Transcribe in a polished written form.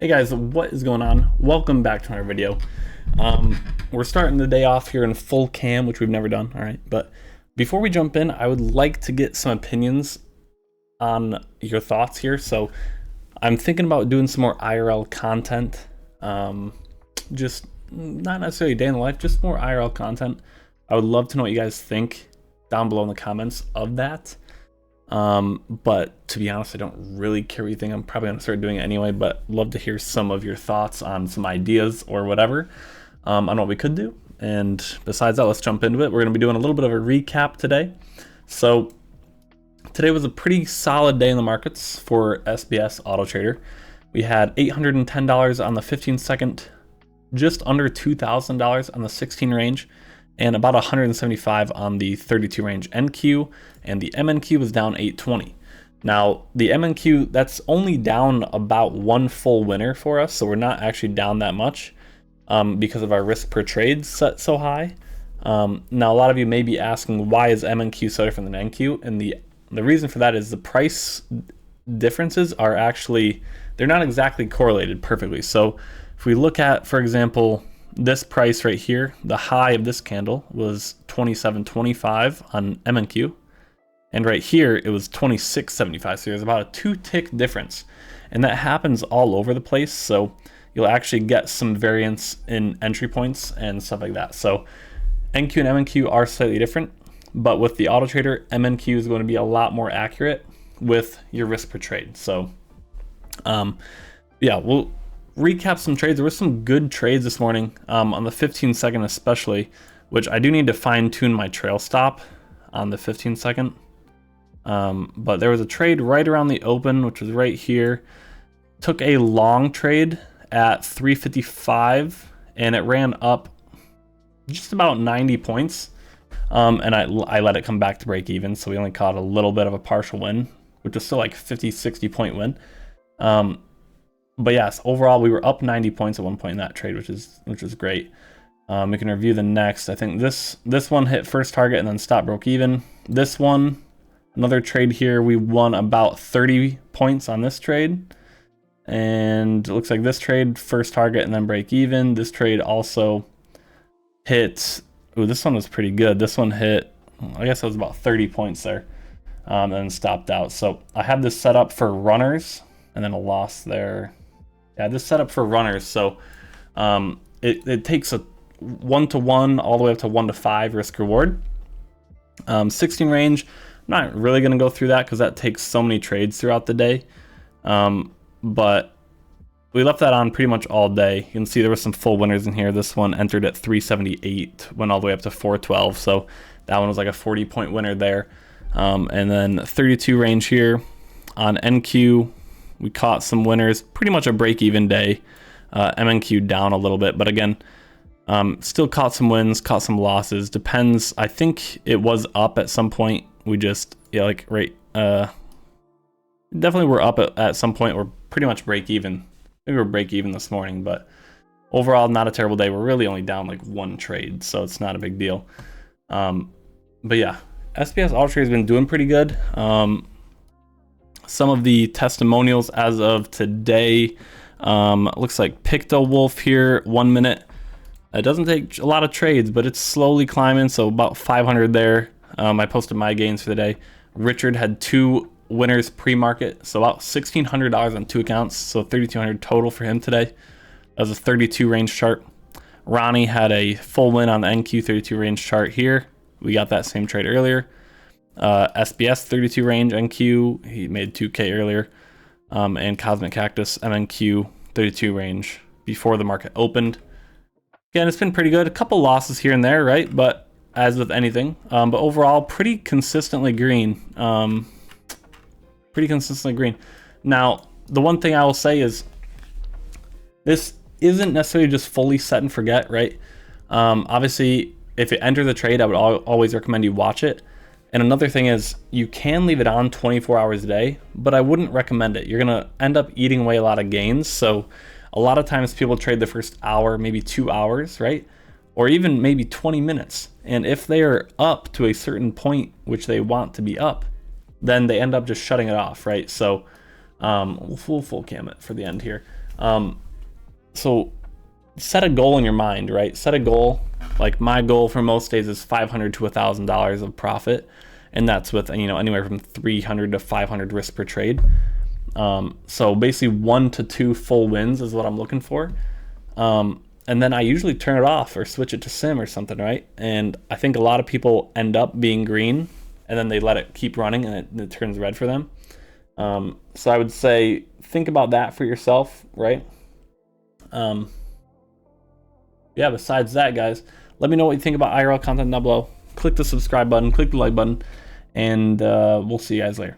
Hey guys, what is going on? Welcome back to another video. We're starting the day off here in full cam, which we've never done, all right? But before we jump in, I would like to get some opinions on your thoughts here. So I'm thinking about doing some more IRL content. Just not necessarily day in the life, just more IRL content. I would love to know what you guys think down below in the comments of that. But to be honest, I don't really care what you think. I'm probably gonna start doing it anyway, but love to hear some of your thoughts on some ideas or whatever on what we could do. And besides that, let's jump into it. We're gonna be doing a little bit of a recap today. So today was a pretty solid day in the markets for SBS Auto Trader. We had $810 on the 15-second, just under $2,000 on the 16 range, and about 175 on the 32 range NQ, and the MNQ was down 820. Now the MNQ, that's only down about one full winner for us, so we're not actually down that much because of our risk per trade set so high. Now a lot of you may be asking, why is MNQ so different than NQ? And the reason for that is the price differences are actually, they're not exactly correlated perfectly. So if we look at, for example, this price right here, the high of this candle was 27.25 on MNQ, and right here it was 26.75. So there's about a 2-tick difference, and that happens all over the place. So you'll actually get some variance in entry points and stuff like that. So NQ and MNQ are slightly different, but with the Auto Trader, MNQ is going to be a lot more accurate with your risk per trade. So yeah, we'll recap some trades. There were some good trades this morning on the 15-second especially, which I do need to fine tune my trail stop on the 15-second. But there was a trade right around the open, which was right here. Took a long trade at 355 and it ran up just about 90 points. And I let it come back to break even. So we only caught a little bit of a partial win, which is still like 50-60 point win. But yes, overall we were up 90 points at one point in that trade, which is great. We can review the next. I think this one hit first target and then stop broke even. This one, another trade here, we won about 30 points on this trade. And it looks like this trade first target and then break even. This trade also hit, ooh, this one was pretty good. This one hit, I guess it was about 30 points there, and then stopped out. So I have this set up for runners and then a loss there. Yeah, this set up for runners, so it takes a 1-to-1 all the way up to 1-to-5 risk reward. 16 range, I'm not really going to go through that because that takes so many trades throughout the day. But we left that on pretty much all day. You can see there were some full winners in here. This one entered at 378, went all the way up to 412, so that one was like a 40-point winner there. And then 32 range here on NQ. We caught some winners, pretty much a break-even day. MNQ down a little bit, but again, still caught some wins, caught some losses. Depends. I think it was up at some point. We just, yeah, like right, definitely we're up at some point. We're pretty much break-even. Maybe we're break-even this morning, but overall, not a terrible day. We're really only down like one trade, so it's not a big deal. But yeah, SBS Auto Trader has been doing pretty good. Some of the testimonials as of today, looks like Picto Wolf here, 1 minute. It doesn't take a lot of trades, but it's slowly climbing, so about 500 there. I posted my gains for the day. Richard had 2 winners pre-market, so about $1,600 on 2 accounts, so $3,200 total for him today. That was a 32 range chart. Ronnie had a full win on the NQ 32 range chart here. We got that same trade earlier. SBS 32 range NQ, he made 2K earlier, and Cosmic Cactus MNQ 32 range before the market opened. Again, it's been pretty good. A couple losses here and there, right? But as with anything, but overall pretty consistently green. Pretty consistently green. Now, the one thing I will say is this isn't necessarily just fully set and forget, right? Obviously, if you enter the trade, I would always recommend you watch it. And another thing is you can leave it on 24 hours a day, but I wouldn't recommend it. You're going to end up eating away a lot of gains. So a lot of times people trade the first hour, maybe 2 hours, right? Or even maybe 20 minutes. And if they are up to a certain point, which they want to be up, then they end up just shutting it off, right? So We'll full cam it for the end here. So set a goal in your mind, right? Set a goal. Like my goal for most days is $500 to $1,000 of profit, and that's with, you know, anywhere from 300 to 500 risk per trade. So basically 1 to 2 full wins is what I'm looking for. And then I usually turn it off or switch it to sim or something, right? And I think a lot of people end up being green, and then they let it keep running and it turns red for them. So I would say think about that for yourself, right? Yeah, besides that, guys, let me know what you think about IRL content down below. Click the subscribe button, click the like button, and we'll see you guys later.